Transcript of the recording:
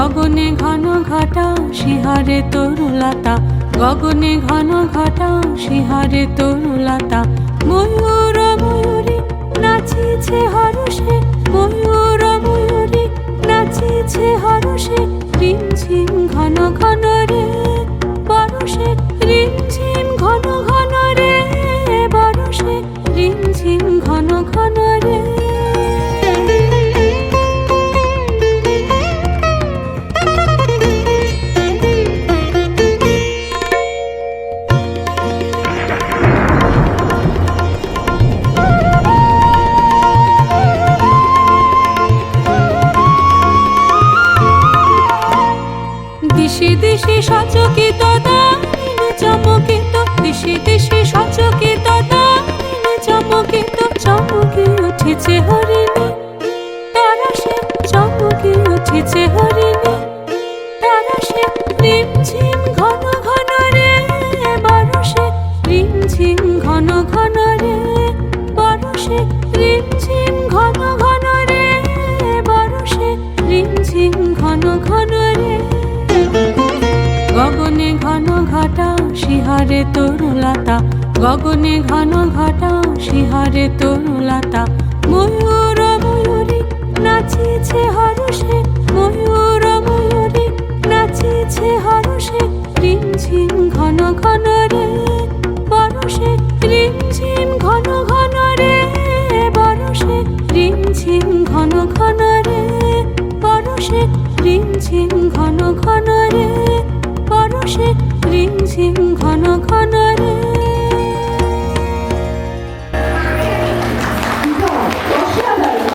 গগনে ঘন ঘটা শিহারে তরুলতা, গগনে ঘন ঘটা শিহারে তরুলতা। ময়ূর ময়ূরী নাচিছে হরষে, ময়ূর ময়ূরী নাচিছে হরষে। রিমঝিম ঘন ঘন রে বরষে, রিমঝিম ঘন ঘন রে বরষে, রিমঝিম ঘন ঘন রে। দিশে দিশে সচকিত দারিণী চমকিত, দিশে দিশে সচকিত দারিণী চমকিত। চমকে উঠেছে হরিণী তারাশে, চমকে উঠেছে হরিণী তারাশে। রিমঝিম ঘন ঘন রে বরষে, রিমঝিম ঘন ঘন রে বরষে, রিমঝিম ঘন ঘন রে বরষে, রিমঝিম ঘন ঘন রে। গগনে ঘন ঘটা শিহারে তরুলতা, গগনে ঘন ঘটা শিহারে তরুলতা। ময়ূর ময়ূরী নাচিছে হরষে, ময়ূর ময়ূরী নাচিছে হরষে। রিমঝিম ঘন ঘন রে বরষে, রিমঝিম ঘন ঘন রে বরষে, রিমঝিম ঘন ঘন রে বরষে, রিমঝিম ঘন ঘন রে বরষে, রিমঝিম ঘন ঘন।